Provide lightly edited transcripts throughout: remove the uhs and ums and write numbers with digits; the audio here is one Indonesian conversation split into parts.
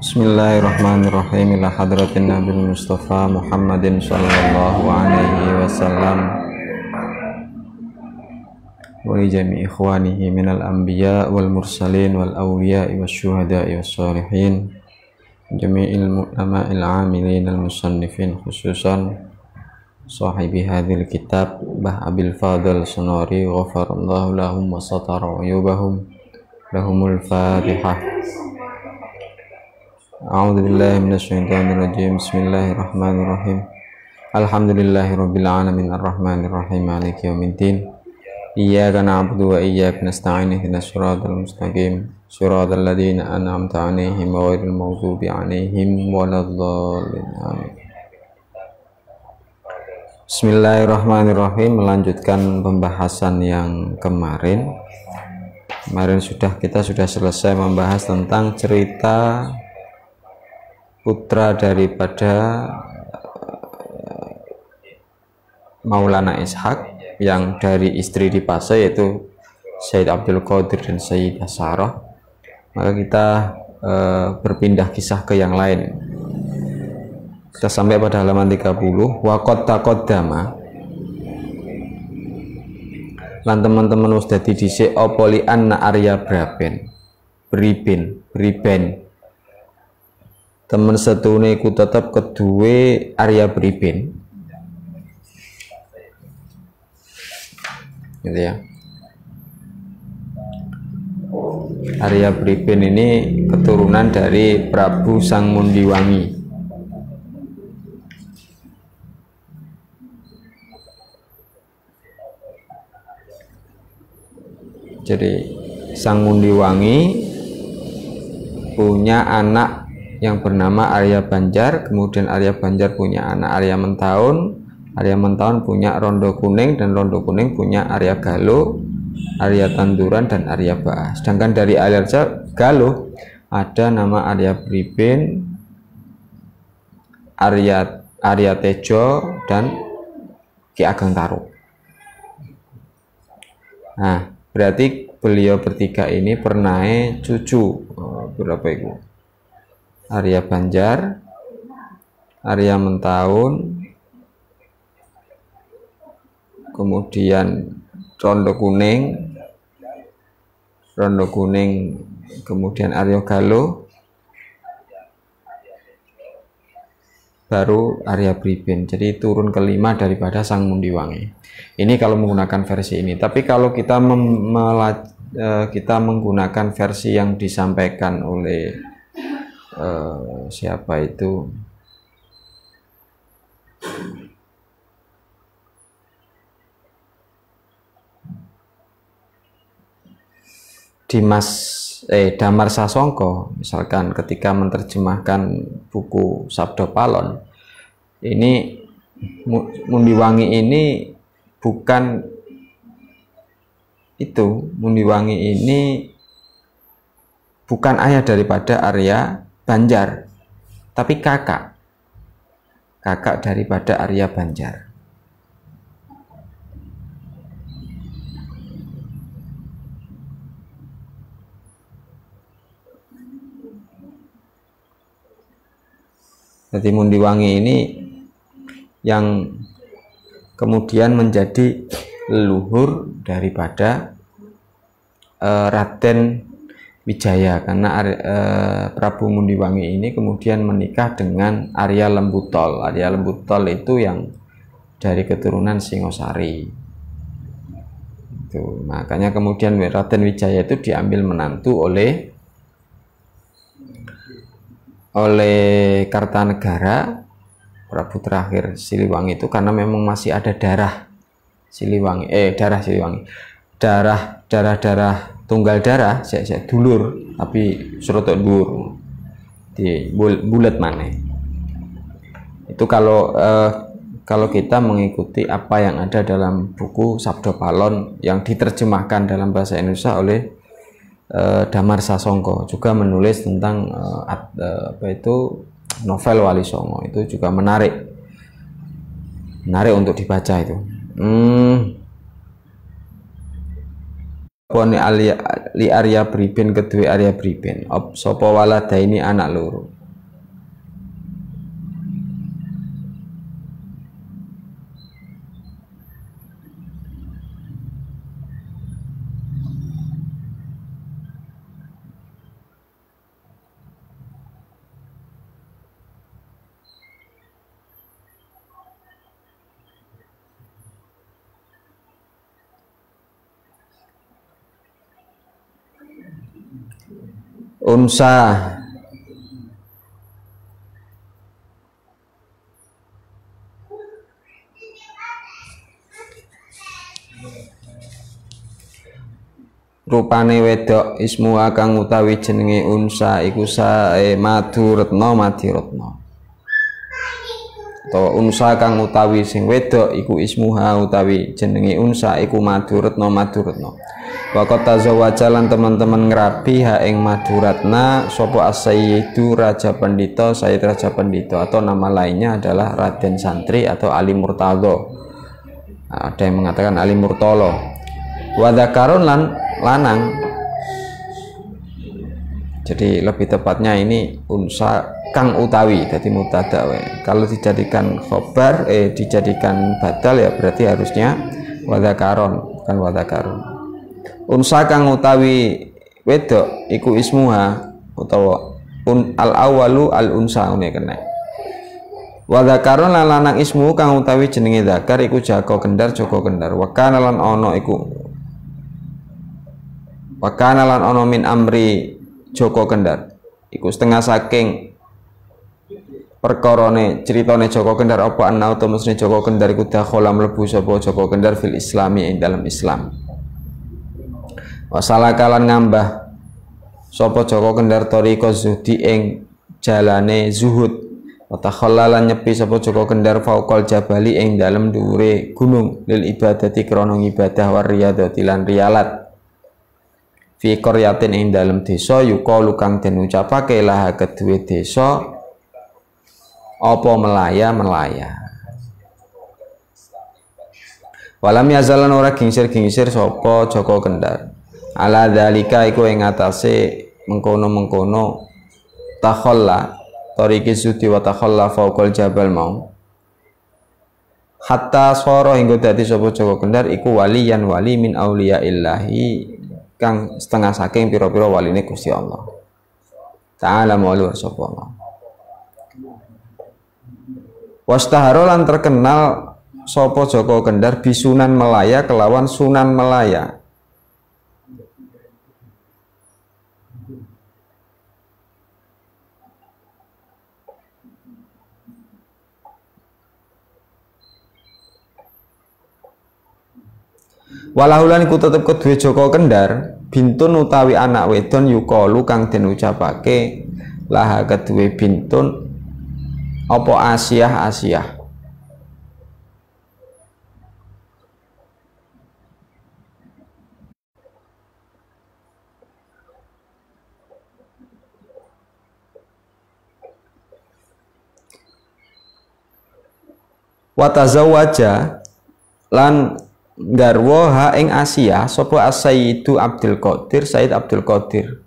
Bismillahirrahmanirrahim. Ila hadratin Nabil Mustafa Muhammadin sallallahu alaihi wasallam wa li jami'i ikhwanihi minal anbiya wal mursalin wal awliya was syuhada'i was salihin jami'il mu'lama'il amilin al musannifin khususan sahibi hadhil kitab Bah Abil Fadl Sunari ghafarallahu lahum wa satara uyubahum lahumul fatihah. A'udzu billahi minasyaitonir rajim. Bismillahirrahmanirrahim. Alhamdulillahirabbil alamin arrahmanir rahim maliki yaumiddin. Iyyaka na'budu wa iyyaka nasta'in ihdinas siratal mustaqim siratal ladzina an'amta 'alaihim ghairil maghdubi 'alaihim waladdallin. Amin. Bismillahirrahmanirrahim. Melanjutkan pembahasan yang kemarin. Kita sudah selesai membahas tentang cerita putra daripada Maulana Ishaq yang dari istri di Pase, yaitu Sayyid Abdul Qadir dan Sayyidah Sarah. Maka kita berpindah kisah ke yang lain. Kita sampai pada halaman 30. Wa qad taqaddama lan teman-teman wis dadi dhisik apa li anna Arya Briben temen setune iku tetep keduwe Arya Briben, gitu ya. Arya Briben ini keturunan dari Prabu Sangmundiwangi. Jadi Sangmundiwangi punya anak yang bernama Arya Banjar, kemudian Arya Banjar punya anak Arya Mentaun punya Rondo Kuning, dan Rondo Kuning punya Arya Galuh, Arya Tanduran, dan Arya Baah. Sedangkan dari Arya Galuh ada nama Arya Briben, Arya Tejo, dan Ki Ageng Taruk. Nah, berarti beliau bertiga ini pernah cucu berapa itu? Arya Banjar, Arya Mentaun, kemudian Rondo Kuning, kemudian Arya Galuh, baru Arya Briben. Jadi turun kelima daripada Sangmundiwangi. Ini kalau menggunakan versi ini. Tapi kalau kita menggunakan versi yang disampaikan oleh siapa itu, Damar Sasongko, misalkan ketika menerjemahkan buku Sabda Palon, ini Mundiwangi ini bukan itu, Mundiwangi ini bukan ayah daripada Arya Banjar, tapi kakak daripada Arya Banjar. Jadi Mundiwangi ini yang kemudian menjadi leluhur daripada Raden Wijaya, karena Prabu Mundiwangi ini kemudian menikah dengan Arya Lembutol. Arya Lembutol itu yang dari keturunan Singosari. Itu makanya kemudian Raden Wijaya itu diambil menantu oleh oleh Kartanegara Prabu terakhir Siliwangi itu karena memang masih ada darah Siliwangi, darah tunggal darah saya dulur tapi serotok dur di bulat mana itu kalau kita mengikuti apa yang ada dalam buku Sabda Palon yang diterjemahkan dalam bahasa Indonesia oleh Damar Sasongko, juga menulis tentang novel Wali Songo, itu juga menarik untuk dibaca itu. Pone li Arya Briben kedue Arya Briben sapa walada ini anak loro. Unsa rupane wedok ismuha kang utawi jenenge unsa iku sae Maduretna Madiratna atau unsa kang utawi sing wedok iku ismuha utawi jenenge unsa iku Maduretna Waqat tazawwaja lan teman-teman ngrabi ha ing Maduratna sapa as-sayyidu Raja Pendhita Sayyid Raja Pendhita atau nama lainnya adalah Raden Santri atau Ali Murtadha. Ada yang mengatakan Ali Murtolo. Wa dzakarun lan lanang. Jadi lebih tepatnya ini unsa kang utawi jadi mubtada we. Kalau dijadikan khobar dijadikan badal ya berarti harusnya wa dzakaron kan wa dzakarun. Unsa kang utawi wedok iku ismuha utawa al awalu al unsa ngene kena. Wa dzakarun lan lanang ismu kang utawi jenenge zakar iku Joko Kendar Joko Kendar. Wa kana lan ono min amri Joko Kendar iku setengah saking perkorone ceritane Joko Kendar apa ana utawa mesne Joko Kendar iku dakhala mlebu sapa Joko Kendar fil islami ing dalam Islam. Wasalakalan ngambah sapa Joko Kendar tariqa zuhdi ing jalane zuhud wa takhallalan nyepi sapa Joko Kendar fauqal jabali ing dalem dhuwure gunung lil ibadati krana ibadah war riyadati lan riyalat fi qaryatin ing dalem desa yuqalu kang den ucapake lah kedue desa apa melaya walam yazalan ora gingsir sapa Joko Kendar ala dzalika iku ing atase mengkono takhalla tariqi sudi wa takhalla fauqal jabal mau hatta soro hingga dadi sapa Joko Kendar iku waliyan wali min auliya illahi kang setengah saking pira-pira waline Gusti Allah ta'ala mawali sapa Allah. Wastahara lan terkenal sapa Joko Kendar bisunan Melaya kelawan Sunan Melaya. Walahulan iku tetep kedue Joko Kendar bintun utawi anak wedon yukalu kang den ucapake laha kedue bintun apa Asiyah wa tazawwaja lan garwa ha ing Asia sapa as-sayyidu Abdul Qadir Sayyid Abdul Qadir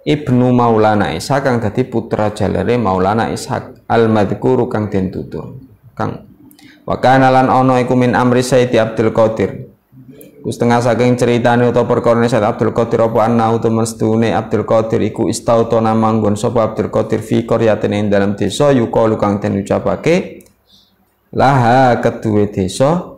Ibnu Maulana Ishaq kang dadi putra jalare Maulana Ishaq al-madhkuru kang den tutur kang wa kana lan ana iku min amri Sayyid Abdul Qadir ku setengah saking ceritane utawa perkara Sayyid Abdul Qadir apa ana utawa mestune Abdul Qadir iku istautona manggon sapa Abdul Qadir fi qaryatin ing dalam desa yuqalu kang den ucapake laha kedue desa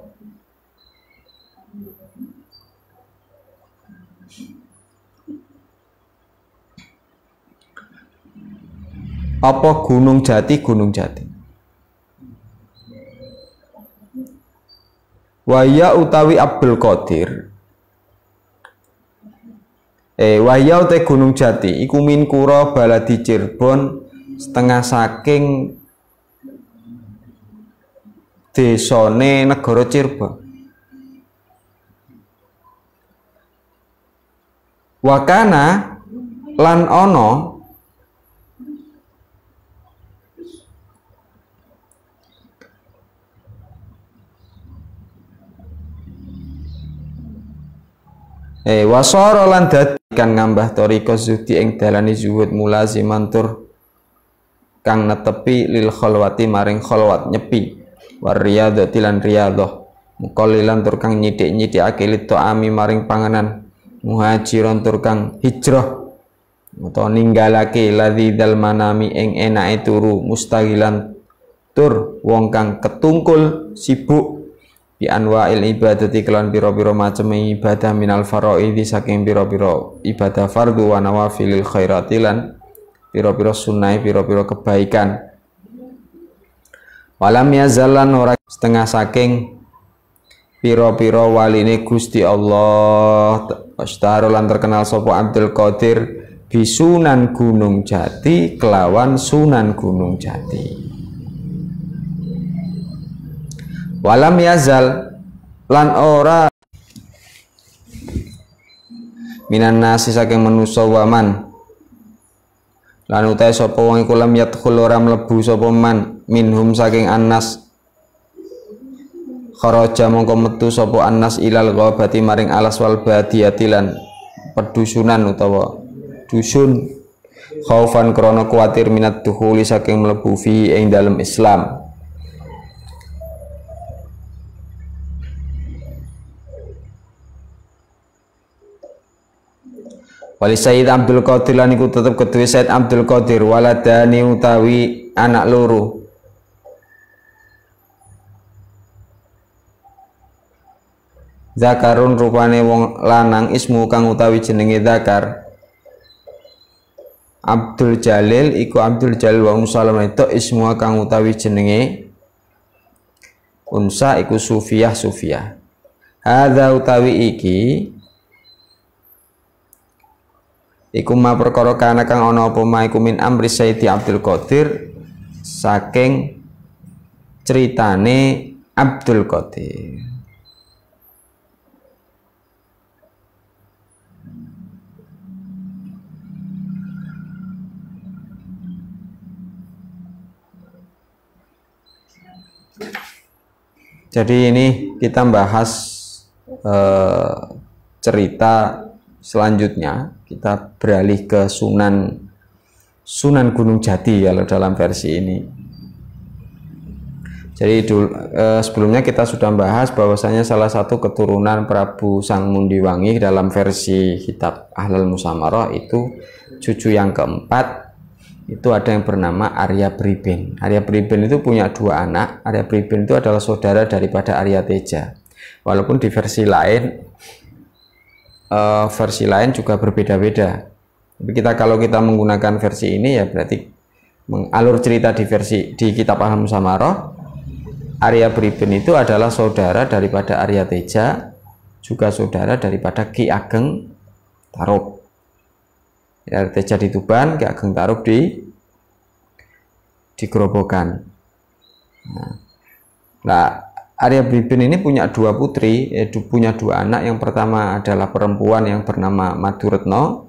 Apa Gunung Jati? Gunung Jati. Waya utawi Abdul Qadir. Waya utawi Gunung Jati iku min kura baladi Cirebon setengah saking desane negara Cirebon. Wakana lan ono wasara lan dadi kan ngambah toriko zuhdi ing dalane zuhud mulaziman tur kang netepi lil khalwati maring khalwat nyepi war riyadhati lan riyadhah muqallilan tur kang nyithik-nyithikake li ta'ami maring panganan muhajiron tur kang hijrah utawa ninggalake ladzidal manami ing enake turu mustaghilan tur wong kang ketungkul sibuk bi anwa'il ibadati kelan pira-pira macem ibadah minal faraidhi saking pira-pira ibadah fardhu wa nawafilil khairati lan pira-pira sunah pira-pira kebaikan. Walam yazallan ora setengah saking pira-pira waline Gusti Allah astaro lan terkenal sapa Abdul Qadir bisunan Gunung Jati kelawan Sunan Gunung Jati. Walam yazal lan ora minan nasi saking manusa waman lan utahe sapa wong iku lam yadkhul ora mlebu sapa man minhum saking annas kharaja mongko metu sapa annas ilal ghabati maring alas wal badiyati lan pedusunan utawa dusun khaufan krana kuwatir minat dukhuli saking mlebu fi ing dalem Islam. Wali Sayyid Abdul Qadir lan iku tetep keduwe Sayyid Abdul Qadir waladani utawi anak loro. Zakarun rupane wong lanang ismu kang utawi jenenge Zakar. Abdul Jalil iku Abdul Jalil wa Musalam itu ismu kang utawi jenenge Unsa iku Sufiyah Sufiyah. Hadza utawi iki iku ma perkara kana kang ana apa ma iku min amri Sayyidi Abdul Qadir saking ceritane Abdul Qadir. Jadi ini kita bahas cerita selanjutnya. Kita beralih ke Sunan Gunung Jati kalau dalam versi ini. Jadi sebelumnya kita sudah bahas bahwasanya salah satu keturunan Prabu Sangmundiwangi dalam versi kitab Ahlul Musamarah itu cucu yang keempat itu ada yang bernama Arya Briben. Arya Briben itu punya dua anak. Arya Briben itu adalah saudara daripada Arya Teja. Walaupun di versi lain juga berbeda-beda. Tapi kalau kita menggunakan versi ini ya berarti alur cerita di kitab Ahlul Musamarah, Arya Briben itu adalah saudara daripada Arya Teja, juga saudara daripada Ki Ageng Tarub. Arya Teja di Tuban, Ki Ageng Tarub di Grobogan. Nah, Arya Briben ini punya dua putri, punya dua anak. Yang pertama adalah perempuan yang bernama Maduretno,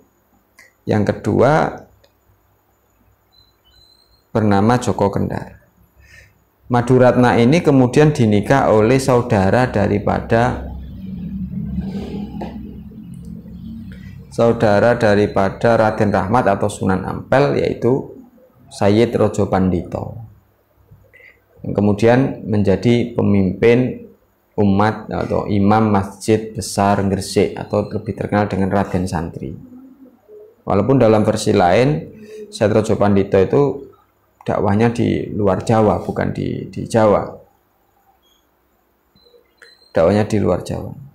yang kedua bernama Joko Kendar. Maduratna ini kemudian dinikah oleh saudara daripada Raden Rahmat atau Sunan Ampel, yaitu Sayyid Rojo Pandito, yang kemudian menjadi pemimpin umat atau imam masjid besar Gresik atau lebih terkenal dengan Raden Santri. Walaupun dalam versi lain Sayyid Rojo Pandito itu dakwahnya di luar Jawa, bukan di Jawa. Dakwahnya di luar Jawa.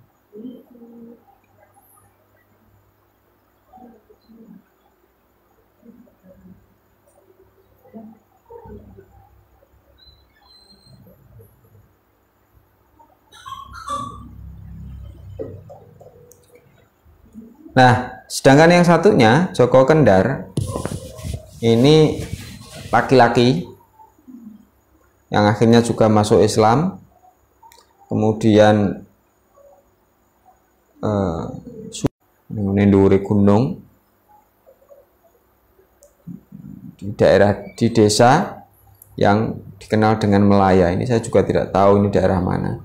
Nah, sedangkan yang satunya Joko Kendar ini laki-laki yang akhirnya juga masuk Islam, kemudian meninduri gunung di desa yang dikenal dengan Melaya. Ini saya juga tidak tahu ini daerah mana.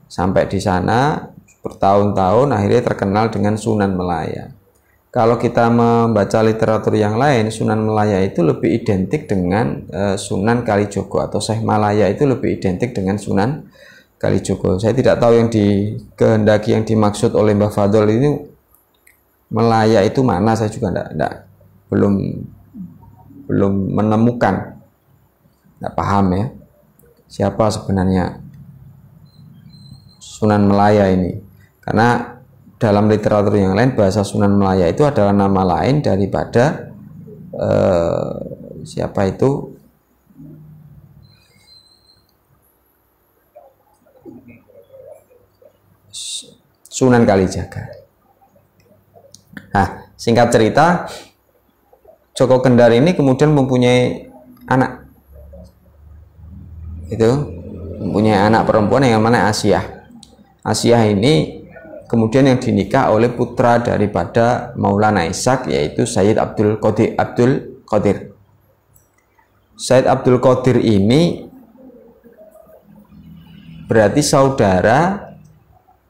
Sampai di sana bertahun-tahun akhirnya terkenal dengan Sunan Melaya. Kalau kita membaca literatur yang lain, Sunan Melaya itu lebih identik dengan Sunan Kalijogo, atau Syekh Malaya itu lebih identik dengan Sunan Kalijogo. Saya tidak tahu yang dikehendaki, yang dimaksud oleh Mbah Fadol ini Melaya itu mana, saya juga belum menemukan, tidak paham ya siapa sebenarnya Sunan Melaya ini, karena dalam literatur yang lain bahasa Sunan Melaya itu adalah nama lain daripada siapa itu Sunan Kalijaga. Nah, singkat cerita, Joko Kendar ini kemudian mempunyai anak, itu mempunyai anak perempuan yang namanya Asiyah. Asiyah ini kemudian yang dinikah oleh putra daripada Maulana Ishaq, yaitu Sayyid Abdul Qadir. Sayyid Abdul Qadir ini berarti saudara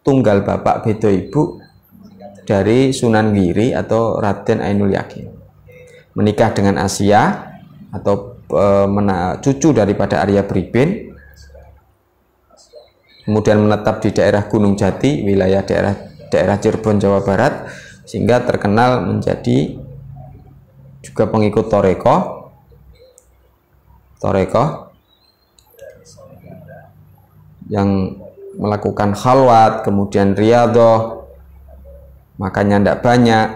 tunggal bapak beda ibu dari Sunan Giri atau Raden Ainul Yakin. Menikah dengan Asiyah atau cucu daripada Arya Briben, kemudian menetap di daerah Gunung Jati, wilayah daerah Cirebon, Jawa Barat, sehingga terkenal menjadi juga pengikut Torekoh yang melakukan khalwat, kemudian riyadhah, makannya tidak banyak,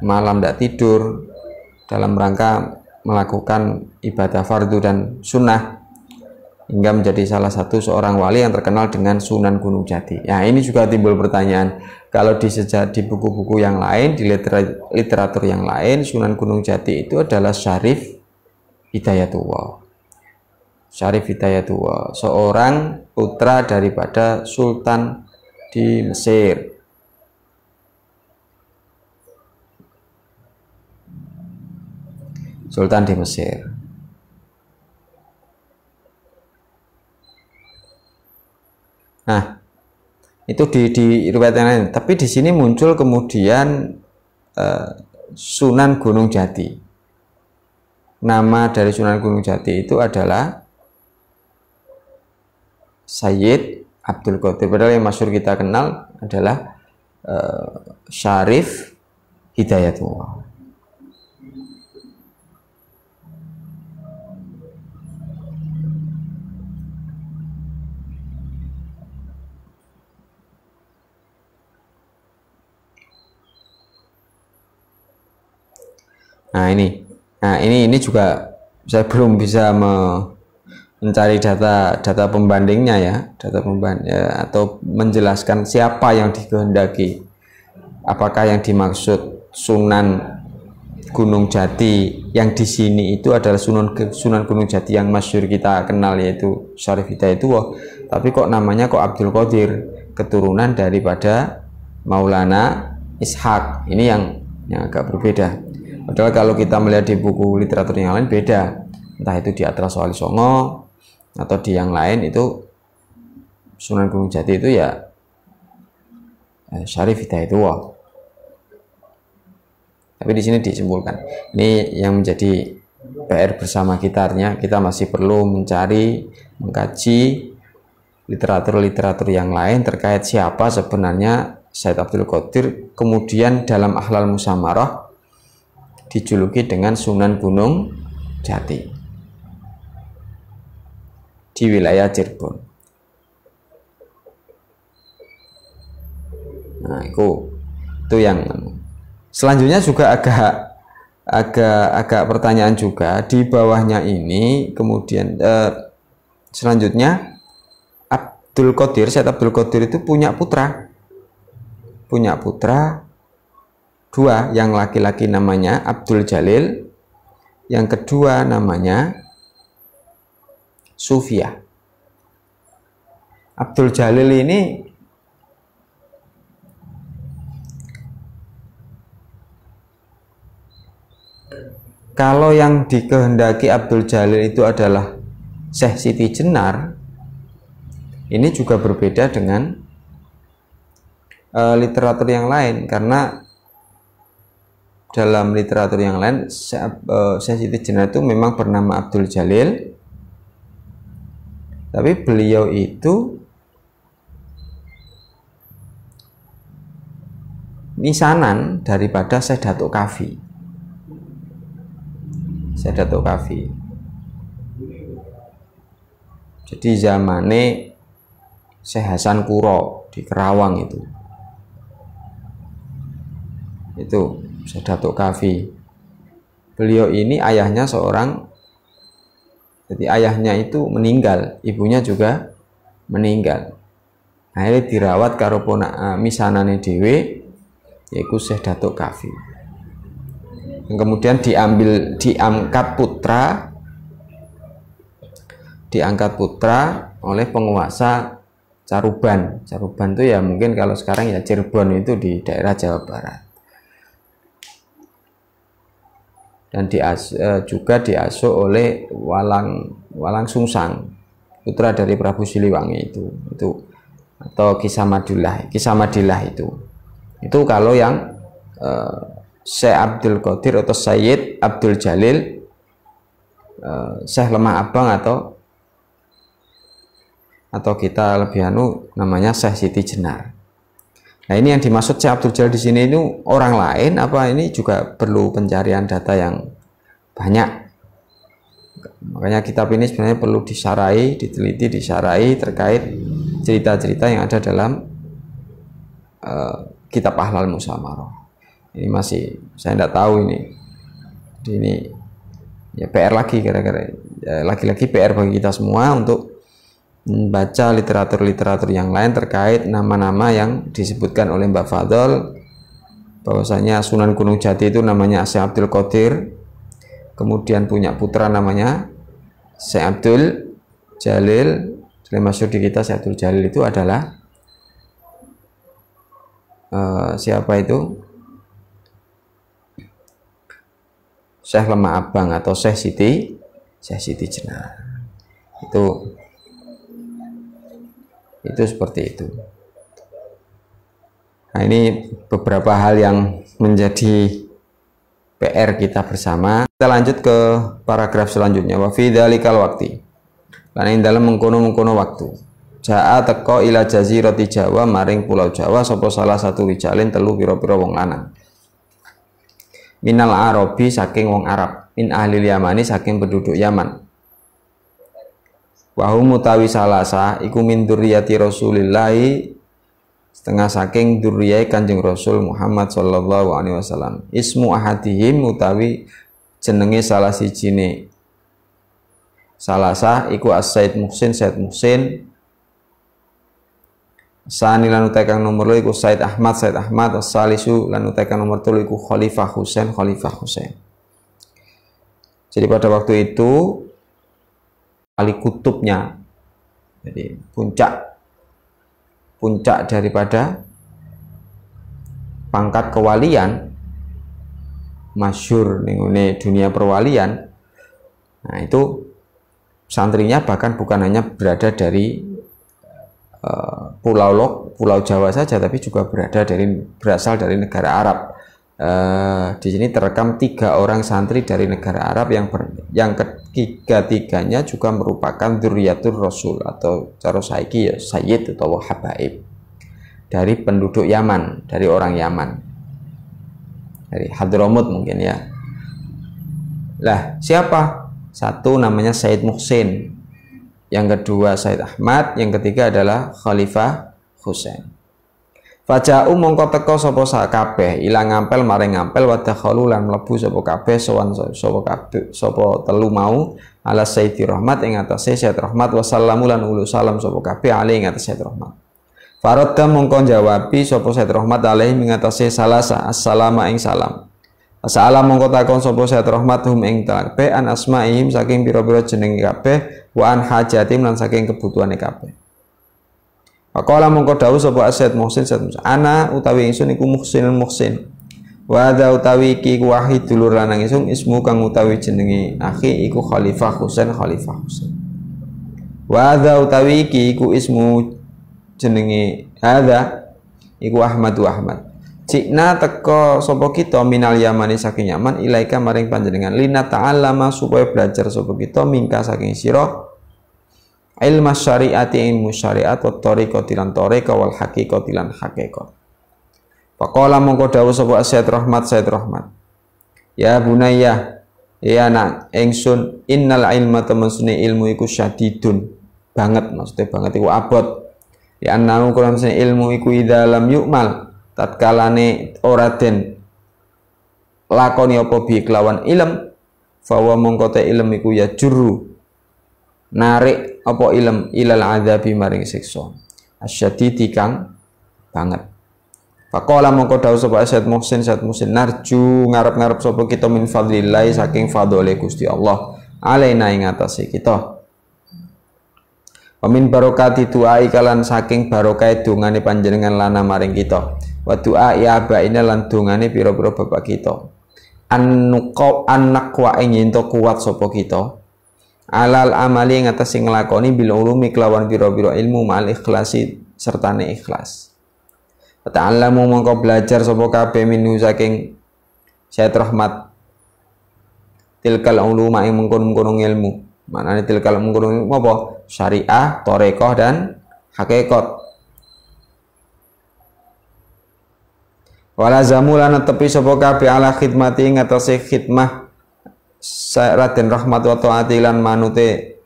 malam tidak tidur, dalam rangka melakukan ibadah fardu dan sunnah, hingga menjadi salah satu seorang wali yang terkenal dengan Sunan Gunung Jati. Nah, ini juga timbul pertanyaan, kalau di buku-buku yang lain, di literatur yang lain, Sunan Gunung Jati itu adalah Syarif Hidayatullah. Syarif Hidayatullah, seorang putra daripada Sultan di Mesir. Sultan di Mesir. Nah, itu di riwayat yang lain. Tapi di sini muncul kemudian Sunan Gunung Jati. Nama dari Sunan Gunung Jati itu adalah Sayyid Abdul Qadir. Padahal yang masyhur kita kenal adalah Syarif Hidayatullah. Nah ini juga saya belum bisa mencari data pembandingnya ya, atau menjelaskan siapa yang dikehendaki. Apakah yang dimaksud Sunan Gunung Jati yang di sini itu adalah Sunan Gunung Jati yang masyhur kita kenal, yaitu Syarif Hidayatullah, tapi kok namanya kok Abdul Qadir, keturunan daripada Maulana Ishaq. Ini yang agak berbeda. Padahal kalau kita melihat di buku literatur yang lain beda, entah itu di Atlas Wali Songo atau di yang lain, itu Sunan Gunung Jati itu ya Syarif Hidayatullah. Tapi di sini disimpulkan, ini yang menjadi PR bersama kita, artinya kita masih perlu mengkaji literatur yang lain terkait siapa sebenarnya Sayyid Abdul Qadir, kemudian dalam Ahlal Musamarah dijuluki dengan Sunan Gunung Jati di wilayah Cirebon. Nah, itu yang selanjutnya juga agak pertanyaan juga di bawahnya ini. Kemudian selanjutnya Sayyid Abdul Qadir itu punya putra. punya putra 2, yang laki-laki namanya Abdul Jalil, yang kedua namanya Sufiyah. Abdul Jalil ini kalau yang dikehendaki Abdul Jalil itu adalah Syekh Siti Jenar, ini juga berbeda dengan literatur yang lain, karena dalam literatur yang lain Syekh Siti Jenar itu memang bernama Abdul Jalil, tapi beliau itu misanan daripada Syekh Datuk Kafi. Syekh Datuk Kafi. Jadi zamane Syekh Hasan Kuro di Kerawang itu Syekh Datuk Kafi. Beliau ini ayahnya seorang, jadi ayahnya itu meninggal, ibunya juga meninggal. Akhirnya dirawat karo misanane dhewe, yaitu Syekh Datuk Kafi. Kemudian diangkat putra oleh penguasa Caruban. Caruban itu ya mungkin kalau sekarang ya Cirebon, itu di daerah Jawa Barat. Dan juga diasuh oleh Walang Sungsang, putra dari Prabu Siliwangi itu atau Kisah Madilah itu kalau yang Syekh Abdul Qadir atau Sayyid Abdul Jalil, Syekh Lemah Abang atau kita lebih namanya Syekh Siti Jenar. Nah, ini yang dimaksud Syekh Abdul Jalil di sini itu orang lain apa ini juga perlu pencarian data yang banyak. Makanya kitab ini sebenarnya perlu diteliti, disarai terkait cerita-cerita yang ada dalam kitab Ahlal Musamarah. Ini masih saya tidak tahu ini ya PR lagi, kira-kira ya, lagi-lagi PR bagi kita semua untuk membaca literatur-literatur yang lain terkait nama-nama yang disebutkan oleh Mbak Fadol, bahwasanya Sunan Gunung Jati itu namanya Syekh Abdul Qadir, kemudian punya putra namanya Syekh Abdul Jalil. Yang masyhur di kita Syekh Abdul Jalil itu adalah siapa itu? Syekh Lemah Abang atau Syekh Siti Jenar. Itu seperti itu. Nah, ini beberapa hal yang menjadi PR kita bersama. Kita lanjut ke paragraf selanjutnya. Wa fi dzalikal waqti. Lan ing dalem mengkono-mengkono waktu. Ja'a teko ila jazirati Jawa maring pulau Jawa sapa salah satu rijalin telu pira-pira wong lanang. Minal Arabi saking wong Arab, min ahli Yamani saking penduduk Yaman. Wahum mutawi salasa iku min dzurriyyati Rasulillahi, setengah saking dzurriyyah Kanjeng Rasul Muhammad sallallahu alaihi wasallam. Ismu ahadihim mutawi jenenge salah sijine salasa iku As-Said Muhsin, Said Muhsin. Sani lan utai kang nomor 2 iku Said Ahmad, As-Salisu lan utai kang nomor 3 iku Khalifah Husain. Jadi pada waktu itu wali kutubnya, jadi puncak daripada pangkat kewalian masyhur ning dunia perwalian. Nah, itu santrinya bahkan bukan hanya berada dari Pulau Jawa saja, tapi juga berasal dari negara Arab. Di sini terekam 3 orang santri dari negara Arab yang ketiga-tiganya juga merupakan dzurriyyatur Rasul atau cara saiki ya sayyid atau habaib dari penduduk Yaman, dari orang Yaman, dari Hadramut mungkin ya. Lah, siapa? Satu namanya Said Muhsin, yang kedua Said Ahmad, yang ketiga adalah Khalifah Husain. Faja'u mongko teka sapa sakabeh ilang ngampel maring ngampel wadakhalu lan mlebu sapa kabeh sowan sapa telu mau ala Sayyidi Rahmat ing atase Sayyid Rahmat wa sallamu lan ulu salam sapa kabeh ali ing atase Sayyid Rahmat. Faradda mongko jawabi sapa Said Rahmat alaihi mengatasi salasa assalamu ing salam. As'ala mongko takon sapa Said Rahmat hum ing kabeh an asmaihim saking pira-pira jenenge kabeh wa an hajatim lan saking kebutuhane kabeh. Faqala mongko dawuh sapa Said Muhsin ana utawi ingsun iku Muhsin. Wa hadza utawi iki wahid dulur lanang ingsun ismu kang utawi jenenge akhi iku Khalifah Husain. Wa hadza utawi iki iku ismu jenenge hadza iku Ahmad. Cikna teko sapa kita minal Yamani saking Yaman ilaika maring panjenengan lina ta'allama supaya belajar sapa kita mingka saking sira ilmu syariati ilmu syariat wa tariqati lan tariqah wal haqiqati lan haqiqah. Faqala mongko dawuh sapa Said Rahmat ya bunayya ya anak ingsun innal ilma temen ilmu iku syadidun banget maksudnya banget iku abot ya annahu kuran ilmu iku idza lam yu'mal tatkalane ora den lakoni apa bi kelawan ilm fawa mongko te ilm iku ya juru narik apa ilm ilal adzabi maring siksa asyadidi kang banget. Faqala mongko dawuh sapa Said Muhsin narju ngarep-ngarep sapa kita min fadlillah saking fadhole Gusti Allah alaina ing atase kita. Wa min barokati du'ai kalan saking barokah dongane panjenengan lana maring kita. Wa du'ai abaina lan dongane pira-pira bapak kita. Annaqwa ing ento kuat sapa kita. Alal amali ing atase nglakoni bil ulumi kelawan pira-pira ilmu ma'al ikhlasi sertane ikhlas. Ta'allamu mongko belajar sapa kabeh minhu saking Said Rahmat tilkal uluma ing mengkono-mengkono ilmu. Maknane tilkal mengkono ilmu apa? Syariah, tariqah dan hakikat. Wala zamulana tepi sapa kabeh ala khidmati ing atase khidmah Raden Rahmat wa taati lan manute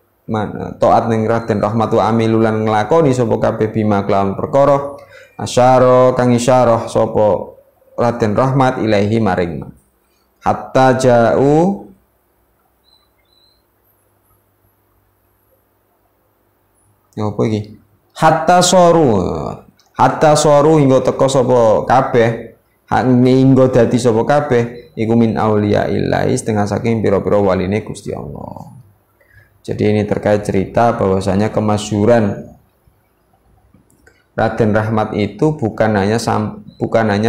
taat ning Raden Rahmat wa amilulan nglakoni sapa kabeh bima kelawan perkara asyara kang isyarah sapa Raden Rahmat ilaahi maring hatta ja'u apa iki hatta soru hingga teka sapa kabeh hingga dadi sapa kabeh iku min auliya illahi setengah saking pira-pira waline Gusti Allah. Jadi ini terkait cerita bahwasanya kemasyhuran Raden Rahmat itu bukan hanya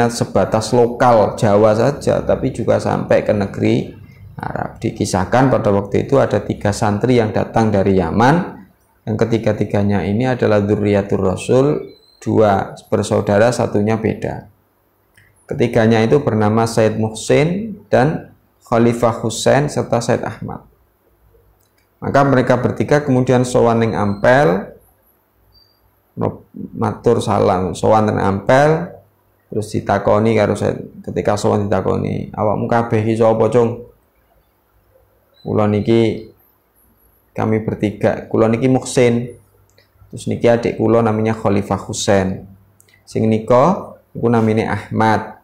sebatas lokal Jawa saja, tapi juga sampai ke negeri Arab. Dikisahkan pada waktu itu ada 3 santri yang datang dari Yaman, yang ketiga-tiganya ini adalah dzurriyyatur Rasul, 2 bersaudara, satunya beda. Ketiganya itu bernama Said Muhsin dan Khalifah Husain serta Said Ahmad. Maka mereka bertiga kemudian sowan ning Ampel, matur salam sowan ning Ampel, terus ditakoni karo Said. Ketika sowan ditakoni, awakmu kabeh iki sapa, Cung? Kula niki kami bertiga, kula niki Muhsin. Terus niki adik kula namanya Khalifah Husain. Sing nika iku namanya Ahmad.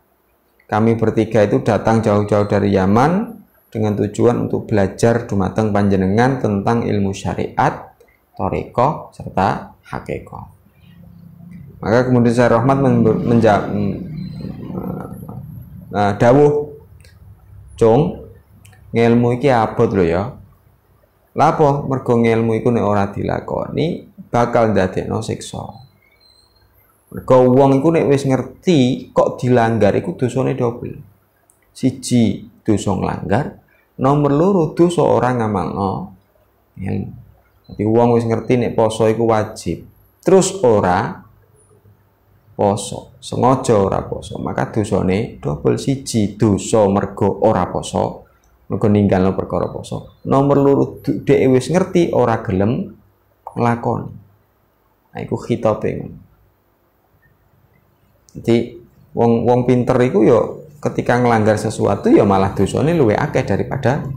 Kami bertiga itu datang jauh-jauh dari Yaman dengan tujuan untuk belajar dumateng panjenengan tentang ilmu syariat, thariqah serta hakikat. Maka kemudian Said Rahmat dawuh, Cung, ngelmu iki abot lho ya. Lha apa? Mergo ngelmu iku nek ora dilakoni bakal ndadekno siksa. Mergo wong iku nek wis ngerti kok dilanggar iku dosane double. 1 dosa nglanggar, nomor 2 dosa ora ngamalno ilmu. Jadi wong wis ngerti nek poso iku wajib, terus ora poso, sengaja ora poso, maka dosane double. 1 dosa mergo ora poso, mergo ninggalno perkara poso. Nomor 2 dhek wis ngerti ora gelem nglakoni. Nah iku khitabe ngono. Jadi wong pinter iku yo ketika nglanggar sesuatu ya malah dosane luwih akeh daripada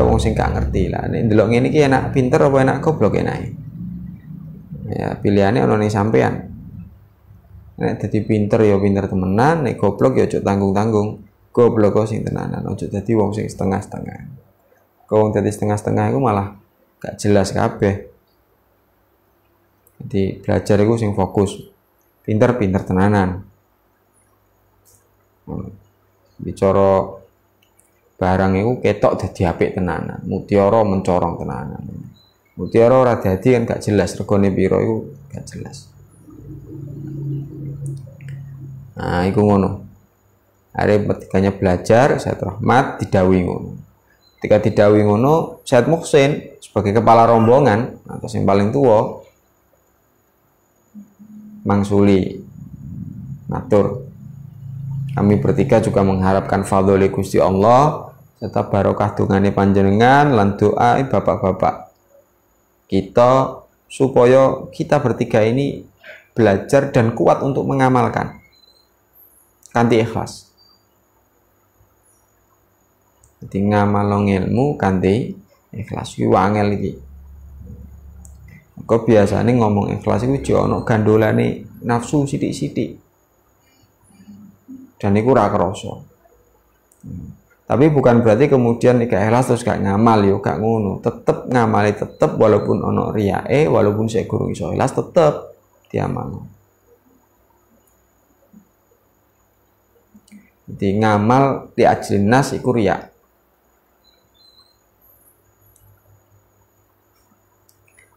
wong sing gak ngerti. Lah nek ndelok ngene iki enak pinter apa enak goblok enake. Ya pilihane ana ning sampean. Nek dadi pinter ya pinter temenan, nek goblok ya aja tanggung-tanggung. Goblok kok sing tenanan, aja dadi wong sing setengah-setengah. Kok wong dadi setengah-setengah iku malah gak jelas kabeh. Jadi belajar itu sing fokus, pinter tenanan. Bicara barang itu ketok dadi apik tenanan, mutiara mencorong tenanan. Mutiara ora dadi kan gak jelas regane piro iku gak jelas. Nah, iku ngono. Arep ketikanya belajar Said Rahmat didhawuhi ngono. Ketika didhawuhi ngono, Said Muhsin sebagai kepala rombongan atau yang paling tua mangsuli matur, kami bertiga juga mengharapkan fadhole Gusti Allah serta barokah dungane panjenengan lan doa bapak-bapak kita supaya kita bertiga ini belajar dan kuat untuk mengamalkan kanthi ikhlas. Jadi ngamal ilmu kanthi ikhlas iki wangel iki. Kok biasanya ngomong ikhlas itu jauh ono gandolane nafsu sidik-sidik dan itu ora kroso. Tapi bukan berarti kemudian gak ikhlas terus gak ngamal yo, gak ngono. Tetep ngamali tetep walaupun ono riyae, walaupun saya guru iso ikhlas tetep diamal. Jadi ngamal di ajlin nas iku riya.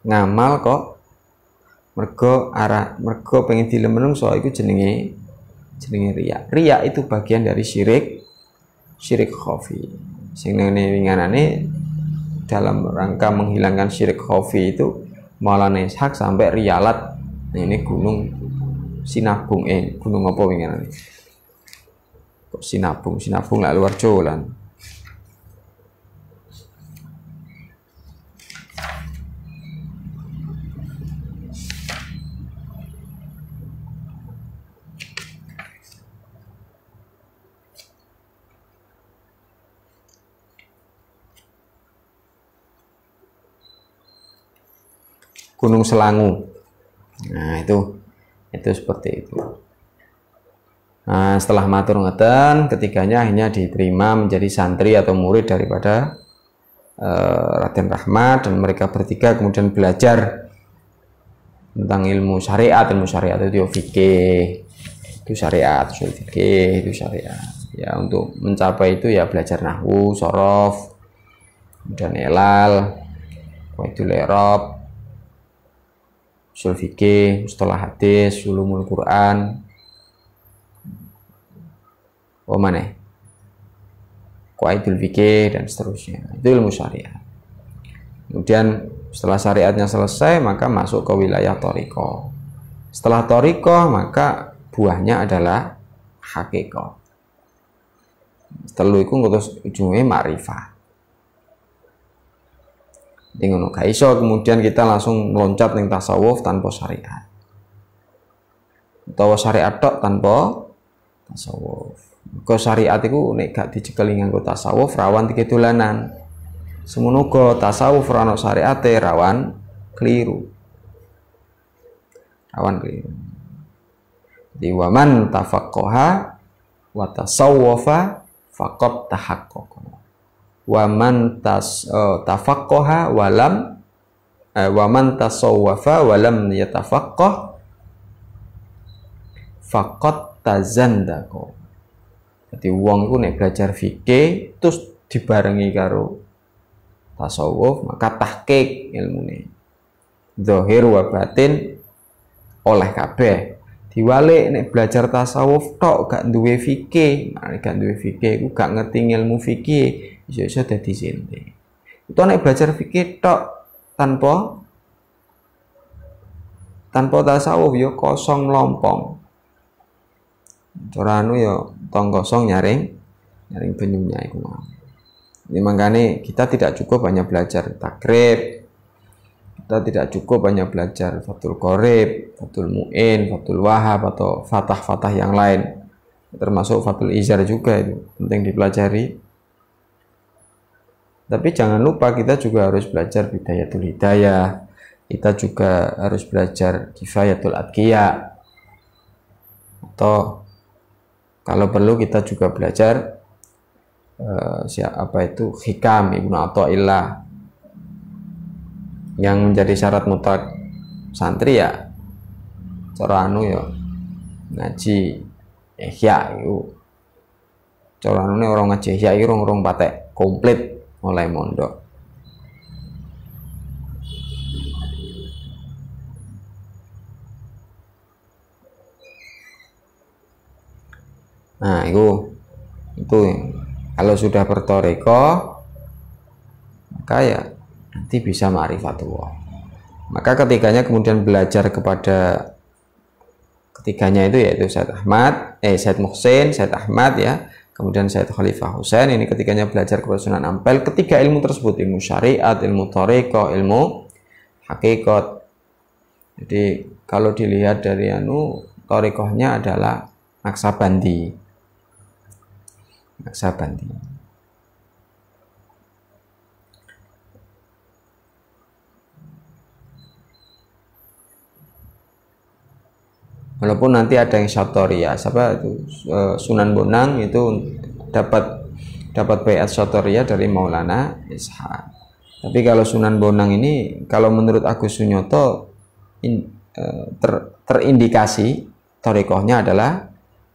Ngamal kok mergo pengen dilem menungso iku jenenge riya. Riya itu bagian dari syirik khafi. Sing ngene winganane dalam rangka menghilangkan syirik khafi itu Maulana Ishaq sampai riyalat. Nah, ini gunung Sinabung gunung apa winganane? Kok Sinabung lah luar jolan. Gunung Selangu. Nah, itu seperti itu. Nah, setelah matur ngeten, ketiganya akhirnya diterima menjadi santri atau murid daripada Raden Rahmat, dan mereka bertiga kemudian belajar tentang ilmu syariat. Ilmu syariat itu fikih, itu syariat, usul fikih itu syariat. Ya, untuk mencapai itu ya belajar nahwu, shorof, dan elal, qaidul i'rab, usul fikih, mustalah hadis, ulumul Quran, qaidul fikih dan seterusnya. Itu ilmu syariat. Kemudian setelah syariatnya selesai, maka masuk ke wilayah thariqah. Setelah thariqah, maka buahnya adalah hakikah. Setelah itu ngutus ujungnya ma'rifah. Dengan kaiso kemudian kita langsung meloncat ning tasawuf tanpa syariat, atau syariat tok tanpa tasawuf. Ke syariat itu nek gak dicekeli nganggo tasawuf rawan diketulanan. Semono uga tasawuf ora ana syariate rawan keliru. Di waman tafaqqaha wa tasawwafa faqad tahaqqaqa. Waman tafaqqaha waman tasawwafa walam yatafaqqah faqad tazandaqa. Jadi wong iku nek belajar fikih terus dibarengi karo tasawuf, maka tahqiq ilmune. Zahir wa batin oleh kabeh. Diwalik nek belajar tasawuf tok gak duwe fikih, gak duwe fikih iku gak ngerti ilmu fikih, iso-iso dadi sinte. Itu nek belajar fikih tok tanpa tasawuf ya kosong melompong. Cara anu ya tong kosong nyaring benyumnya iku. Ini makanya kita tidak cukup hanya belajar takrib, kita tidak cukup hanya belajar Fathul Qorib, Fathul Mu'in, Fathul Wahab atau fatah-fatah yang lain, termasuk Fathul Izar juga itu penting dipelajari. Tapi jangan lupa kita juga harus belajar Bidayatul Hidayah, kita juga harus belajar Kifayatul Adqiya, atau kalau perlu kita juga belajar Hikam Ibnu Athaillah yang menjadi syarat mutlak santri ya cara anu ya ngaji ihya iku. Cara anune orang ngaji ihya iki rong patek komplit mulai mondok. Nah, itu kalau sudah bertoreko maka ya nanti bisa ma'rifatullah. Maka ketiganya kemudian belajar kepada ketiganya itu yaitu Said Muhsin, Said Ahmad ya, kemudian Said Khalifah Husain. Ini ketiganya belajar kepada Sunan Ampel. Ketiga ilmu tersebut, ilmu syariat, ilmu toreko, ilmu hakikat. Jadi kalau dilihat dari torekohnya adalah Naksabandi. Walaupun nanti ada yang Syatoria, siapa itu Sunan Bonang itu dapat bayat Syatoria dari Maulana Ishaq. Tapi kalau Sunan Bonang ini, kalau menurut Agus Sunyoto terindikasi torekohnya adalah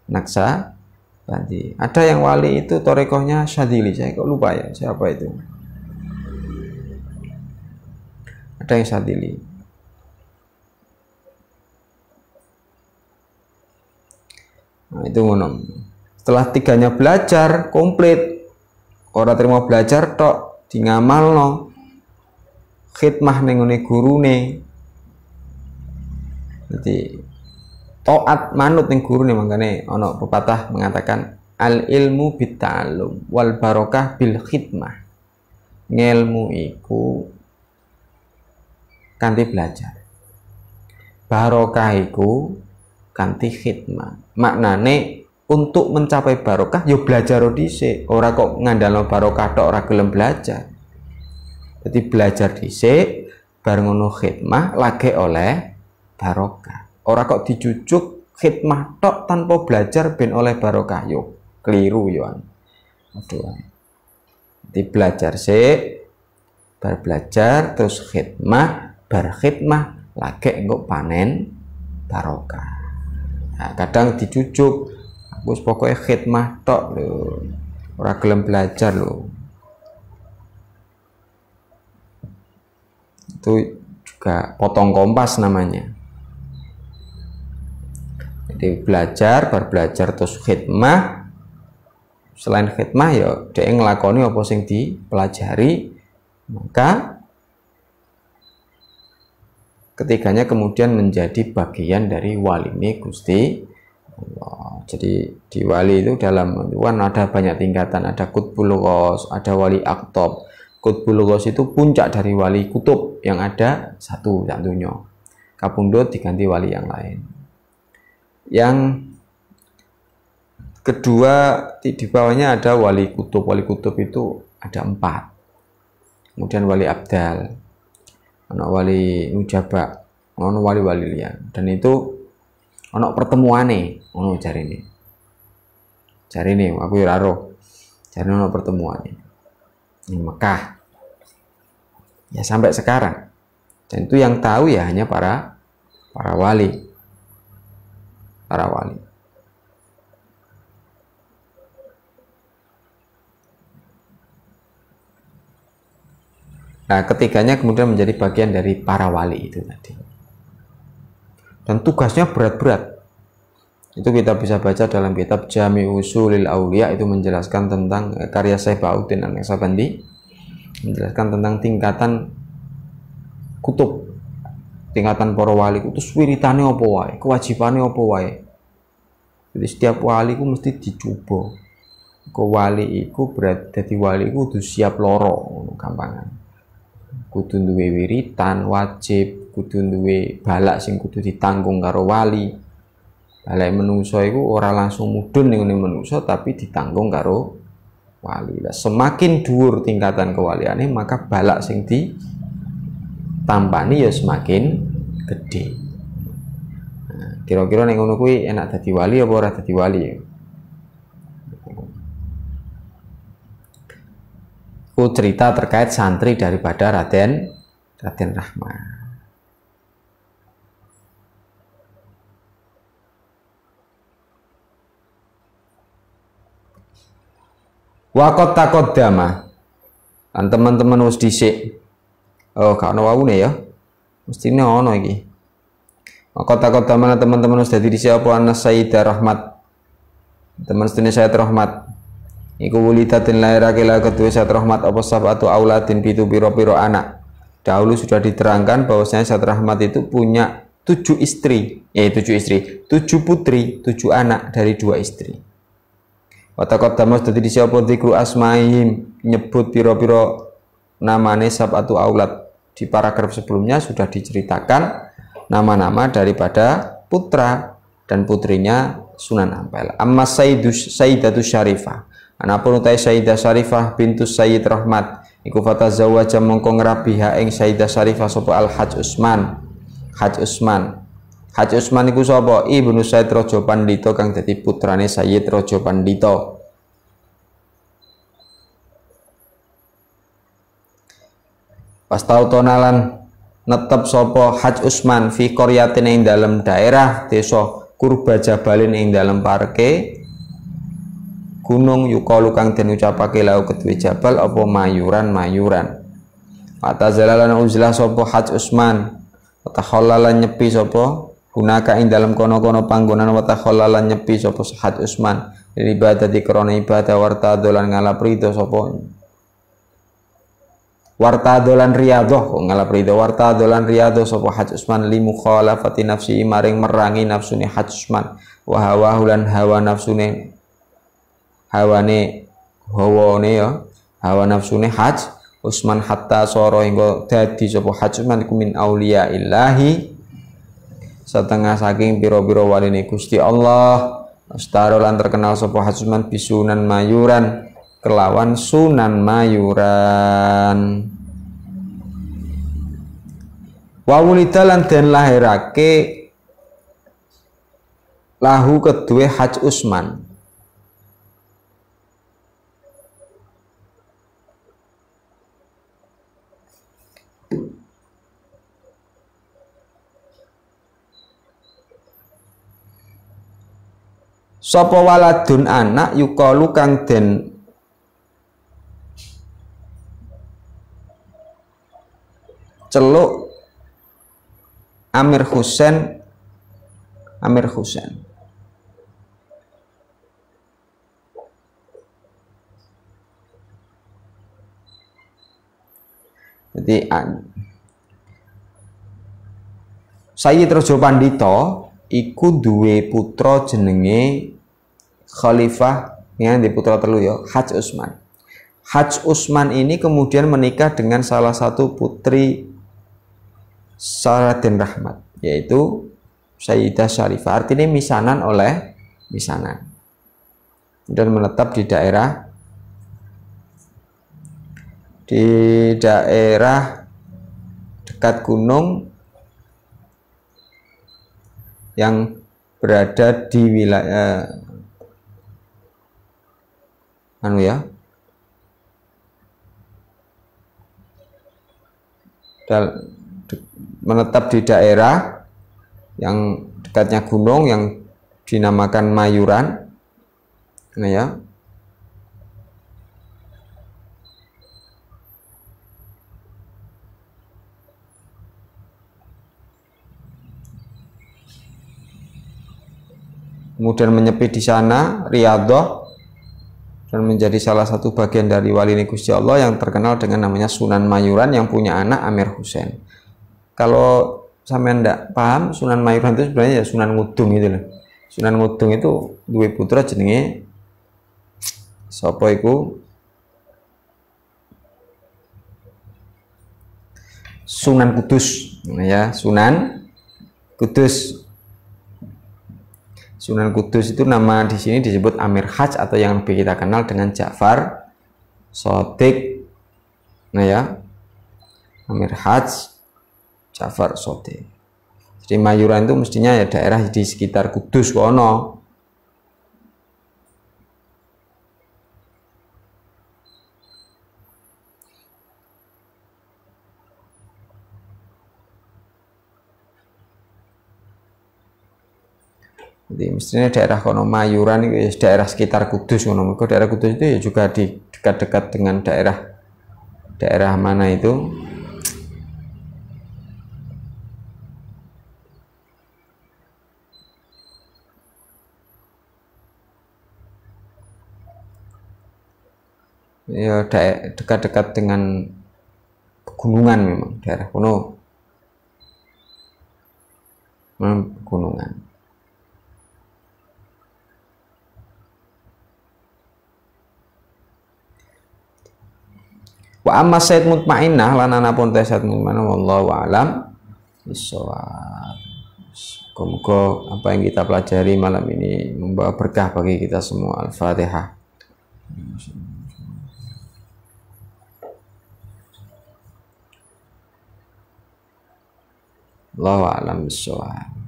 Naksabandi. Ada yang wali itu torekohnya Syadili, saya kok lupa ya siapa itu. Ada yang Syadili. Nah, itu ngono. Setelah tiganya belajar komplit, orang terima belajar tok di ngamalno khidmah ning ngene gurune. Jadi taat manut ning gurune, makane ana pepatah mengatakan al ilmu bit ta'allum wal barokah bil khidmah. Ngelmu iku kanthi belajar. Barokah iku kanthi khidmah. Maknane untuk mencapai barokah yo belajar dhisik, ora kok ngandalno barokah tok ora gelem belajar. Jadi belajar dhisik bareng ngono khidmah lagi oleh barokah. Ora kok dijujuk khidmah tok tanpa belajar ben oleh barokah, yo keliru yo. Aduh. Jadi belajar sik, bar belajar terus khidmah, bar khidmah lagi engko panen barokah. Nah, kadang dijujuk, aku pokoknya khidmah tok lho, ora gelem belajar lho. Itu juga potong kompas namanya. Jadi belajar, berbelajar terus khidmah. Selain khidmah ya dia ngelakoni apa sing dipelajari, maka ketiganya kemudian menjadi bagian dari waline Gusti Allah. Jadi di wali itu dalam ada banyak tingkatan, ada Qutbul Ghaus, ada wali aktob. Qutbul Ghaus itu puncak dari wali kutub yang ada satunya. Kapundhut diganti wali yang lain. Yang kedua di bawahnya ada wali kutub. Wali kutub itu ada 4. Kemudian wali abdal, ana wali mujaba, ana wali-wali liyan, dan itu ana pertemuane, ngono jarine aku ora roh, jarine ana pertemuane di Mekah ya sampai sekarang, dan itu yang tahu ya hanya para wali. Nah, ketiganya kemudian menjadi bagian dari para wali itu tadi. Dan tugasnya berat-berat. Itu kita bisa baca dalam kitab Jami Usulil Aulia, itu menjelaskan tentang karya Syekh Bauddin An-Naksabandi, menjelaskan tentang tingkatan kutub, tingkatan para wali itu wiritane apa wae, kewajibane apa wae. Jadi setiap wali itu mesti dicoba. Kok wali iku berat dadi wali iku kudu siap loro, ngono gampangan. Kudu duwe wiritan wajib, kudu duwe balak sing kudu ditanggung karo wali. Balak menungso iku ora langsung mudhun ning ngene menungso, tapi ditanggung karo wali. Lah semakin dhuwur tingkatan kewaliane, maka balak sing ditampani ya semakin gede. Nah, kira-kira ning ngono kuwi enak dadi wali apa ora dadi wali? Cerita terkait santri daripada Raden Rahmat. Waqat taqaddama. Lan teman-teman wis dhisik. Oh, gak ono waune ya. Mestine ono iki. Waqat taqaddama teman-teman wis dadi dhisik apa ana Sayyidah Rahmat. Teman sedene Sayyidah Rahmat. Iku wulidatin lahirake la kedue Sayyidah Rahmat apa sabatu auladin pitu pira-pira anak. Dahulu sudah diterangkan bahwasanya Sayyidah Rahmat itu punya 7 istri, 7 putri, 7 anak dari 2 istri. Watakot damas dadi disiapa dzikru asmaihim, nyebut piro-piro namane sabatu aulad. Di paragraf sebelumnya sudah diceritakan nama-nama daripada putra dan putrinya Sunan Ampel. Amma Sayyidatu Syarifah. Anapun utai Sayyidah Syarifah bintu Sayyid Rahmat iku fatazawaja mongko ngrabiha ing Sayyidah Syarifah sapa Al Haj Usman. Haj Usman iku sapa? Ibnu Sayyid Raja Pandhita kang dadi putrane Sayyid Raja Pandhita. Pas tau tonalan netep sapa Haj Usman fi qaryatin ing dalem daerah desa Kurba Jabalin ing dalem parke gunung yukalu kang den ucapake lau kedue jabal apa mayuran. Atazalalan uzlah sapa Haj Usman watakhallalan nyepi sapa gunaka ing dalam kono-kono panggonan watakhallalan nyepi sapa Haj Usman ibadah di krana ibadah warta dolan ngalaprida sapa warta dolan riyadhah sapa Haj Usman li mukhalafati nafsi maring merangi nafsune Haj Usman wa hawahulan hawa nafsune hawa nafsune Haj Usman hatta soro hingga dadi sapa Haj Usman iku min auliya illahi setengah saking pira-pira waline Gusti Allah. Astaro lan terkenal sapa Haj Usman bisunan mayuran kelawan Sunan Mayuran. Wa wulida lan den lahirake lahu kedue Haj Usman. Sapa waladun anak yukalu kang den celuk Amir Husain. Jadi Sayyid Raja Pandhita iku duwe putra jenenge Khalifah yang di putra telu ya Haj Usman. Haj Usman ini kemudian menikah dengan salah satu putri Raden Rahmat yaitu Sayyidah Syarifah, artinya misanan oleh misanan, dan menetap di daerah dekat gunung yang berada di wilayah menetap di daerah yang dekatnya gunung yang dinamakan Mayuran. Nah ya. Kemudian menyepi di sana Riyadhah dan menjadi salah satu bagian dari wali Gusti Allah yang terkenal dengan namanya Sunan Mayuran yang punya anak Amir Husain. Kalau sampean ndak paham, Sunan Mayuran itu sebenarnya ya Sunan Ngudung itu loh. Sunan Ngudung itu duwe putra jenenge sapa iku? Sunan Kudus. Ya, Sunan Kudus. Sunan Kudus itu nama di sini disebut Amir Haj atau yang lebih kita kenal dengan Ja'far Shadiq. Nah ya, Amir Haj Ja'far Shadiq. Jadi Mayuran itu mestinya ya daerah di sekitar Kudus kono. Jadi mestinya daerah kono Mayuran itu daerah sekitar Kudus kono. Daerah Kudus itu ya juga di dekat-dekat dengan daerah mana itu? Ya dekat-dekat dengan pegunungan, memang daerah kuno, memang pegunungan. Wa amma sayyid mutmainnah lan anapun sayyid mutmainnah wallahu a'lam bissawab. Semoga apa yang kita pelajari malam ini membawa berkah bagi kita semua. Al-Fatihah. Allahu a'lam bissawab.